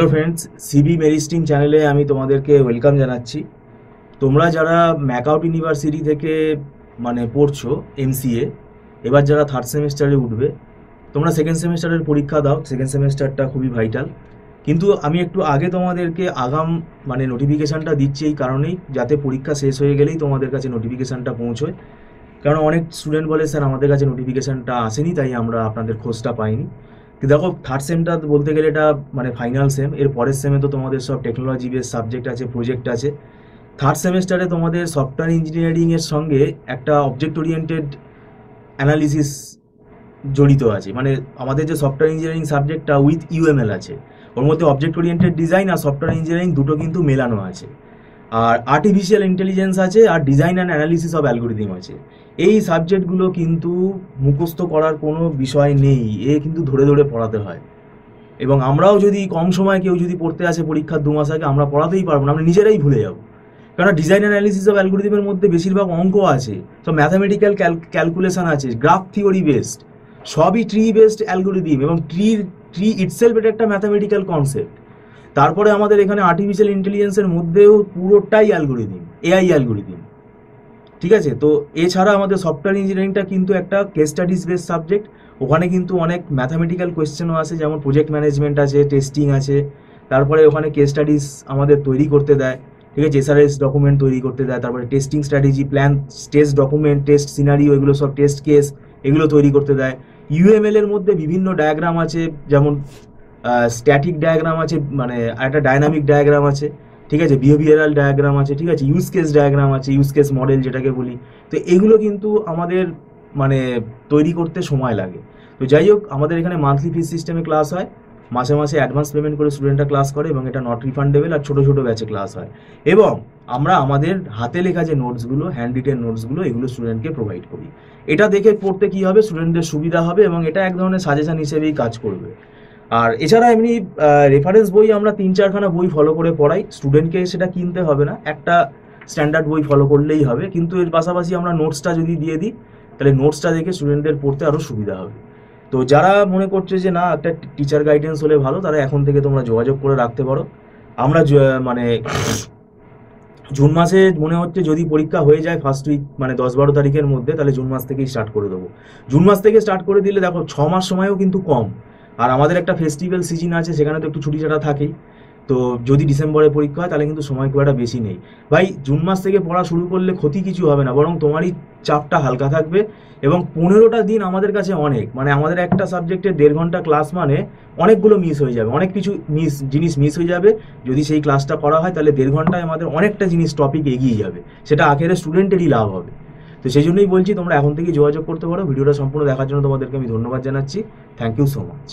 Hello friends, CB মেরিস্টিম চ্যানেলে আমি তোমাদেরকে ওয়েলকাম জানাচ্ছি। তোমরা যারা ম্যাকআউট ইউনিভার্সিটি থেকে পড়ছো এমসিএ, এবার যারা থার্ড সেমিস্টারে উঠবে, তোমরা সেকেন্ড সেমিস্টারের পরীক্ষা দাও। সেকেন্ড সেমিস্টারটা খুবই ভাইটাল। কিন্তু আমি একটু আগে তোমাদেরকে আগাম নোটিফিকেশানটা দিচ্ছি এই কারণেই, যাতে পরীক্ষা শেষ হয়ে গেলেই তোমাদের কাছে নোটিফিকেশানটা পৌঁছয়। কারণ অনেক স্টুডেন্ট বলে, স্যার আমাদের কাছে নোটিফিকেশানটা আসেনি, তাই আমরা আপনাদের খোঁজটা পাইনি। দেখো, থার্ড সেমটা বলতে গেলে এটা ফাইনাল সেম। এর পরের সেমে তো তোমাদের সব টেকনোলজি বেস সাবজেক্ট আছে, প্রজেক্ট আছে। থার্ড সেমিস্টারে তোমাদের সফটওয়্যার ইঞ্জিনিয়ারিংয়ের সঙ্গে একটা অবজেক্ট ওরিয়েন্টেড অ্যানালিসিস জড়িত আছে। আমাদের যে সফটওয়্যার ইঞ্জিনিয়ারিং সাবজেক্টটা উইথ ইউএমএল আছে, ওর মধ্যে অবজেক্ট ওরিয়েন্টেড ডিজাইন আর সফটওয়্যার ইঞ্জিনিয়ারিং দুটো কিন্তু মেলানো আছে। আর আর্টিফিশিয়াল ইন্টেলিজেন্স আছে, আর design and analysis of algorithm আছে। এই সাবজেক্টগুলো কিন্তু মুখস্থ করার কোনো বিষয় নেই, কিন্তু ধরে ধরে পড়াতে হয়। এবং আমরাও যদি কম সময় কেউ যদি পড়তে আসে পরীক্ষার 2 মাস আগে, আমরা পড়াতেই পারবো না, আমরা নিজেরাই ভুলে যাবো। কারণ ডিজাইন অ্যানালিসিস অফ অ্যালগোরিদমের মধ্যে বেশিরভাগ অঙ্ক আছে, সব ম্যাথামেটিক্যাল ক্যালকুলেশন আছে, গ্রাফ থিওরি বেসড, সবই ট্রি বেসড অ্যালগোরিদম, এবং ট্রি ইটসেলফ এটা একটা ম্যাথামেটিক্যাল কনসেপ্ট। তারপরে আমাদের এখানে আর্টিফিশিয়াল ইন্টেলিজেন্সের মধ্যেও পুরোটাই অ্যালগোরিদম, এআই অ্যালগোরিদম। ঠিক আছে, তো এছাড়া আমাদের সফটওয়্যার ইঞ্জিনিয়ারিংটা কিন্তু একটা কেস স্টাডিজ বেসড সাবজেক্ট। ওখানে কিন্তু অনেক ম্যাথামেটিক্যাল কোয়েশ্চেনও আছে, যেমন প্রজেক্ট ম্যানেজমেন্ট আছে, টেস্টিং আছে। তারপরে ওখানে কেস স্টাডিজ আমাদের তৈরি করতে দেয়, ঠিক আছে, এসআরএস ডকুমেন্ট তৈরি করতে দেয়। তারপরে testing strategy, plan, test document, test scenario, এগুলো সব টেস্ট কেস, এগুলো তৈরি করতে দেয়। ইউএমএল এর মধ্যে বিভিন্ন ডায়াগ্রাম আছে, যেমন স্ট্যাটিক ডায়াগ্রাম আছে, একটা ডায়নামিক ডায়াগ্রাম আছে, ঠিক আছে, বিহেভিয়ারাল ডায়াগ্রাম আছে, ঠিক আছে, ইউজ কেস ডায়াগ্রাম আছে, ইউজ কেস মডেল যেটাকে বলি। তো এগুলো কিন্তু আমাদের তৈরি করতে সময় লাগে। তো যাই হোক, আমাদের এখানে মান্থলি ফিস সিস্টেমে ক্লাস হয়, মাসে মাসে অ্যাডভান্স পেমেন্ট করে স্টুডেন্টরা ক্লাস করে, এবং এটা নট রিফান্ডেবল, আর ছোটো ছোটো ব্যাচে ক্লাস হয়। এবং আমরা আমাদের হাতে লেখা যে নোটসগুলো, হ্যান্ড রিটেন নোটসগুলো, এগুলো স্টুডেন্টকে প্রোভাইড করি। এটা দেখে পড়তে কী হবে, স্টুডেন্টদের সুবিধা হবে, এবং এটা এক ধরনের সাজেশন হিসেবেই কাজ করবে। আর এছাড়া এমনি রেফারেন্স বই আমরা 3-4খানা বই ফলো করে পড়াই। স্টুডেন্টকে সেটা কিনতে হবে না, একটা স্ট্যান্ডার্ড বই ফলো করলেই হবে। কিন্তু এর পাশাপাশি আমরা নোটসটা যদি দিয়ে দিই, তাহলে নোটসটা দেখে স্টুডেন্টদের পড়তে আরও সুবিধা হবে। তো যারা মনে করছে যে না, একটা টিচার গাইডেন্স হলে ভালো, তারা এখন থেকে তোমরা যোগাযোগ করে রাখতে পারো। আমরা জুন মাসে মনে হচ্ছে যদি পরীক্ষা হয়ে যায় ফার্স্ট উইক, 10-12 তারিখের মধ্যে, তাহলে জুন মাস থেকেই স্টার্ট করে দেবো। জুন মাস থেকে স্টার্ট করে দিলে দেখো 6 মাস সময়ও কিন্তু কম। আর আমাদের একটা ফেস্টিভ্যাল সিজন আছে, সেখানে তো একটু ছুটি ছাটা থাকেই। তো যদি ডিসেম্বরে পরীক্ষা হয়, তাহলে কিন্তু সময় খুব একটা বেশি নেই। ভাই, জুন মাস থেকে পড়া শুরু করলে ক্ষতি কিছু হবে না, বরং তোমারই চাপটা হালকা থাকবে। এবং 15টা দিন আমাদের কাছে অনেক, আমাদের একটা সাবজেক্টে 1.5 ঘন্টা ক্লাস, অনেকগুলো মিস হয়ে যাবে, অনেক কিছু জিনিস মিস হয়ে যাবে। যদি সেই ক্লাসটা করা হয়, তাহলে 1.5 ঘন্টায় আমাদের অনেকটা জিনিস টপিক এগিয়ে যাবে, সেটা আখেরে স্টুডেন্টেরই লাভ হবে। তো সেই জন্যই বলছি, তোমরা এখন থেকেই যোগাযোগ করতে পারো। ভিডিওটা সম্পূর্ণ দেখার জন্য তোমাদেরকে আমি ধন্যবাদ জানাচ্ছি। Thank you so much.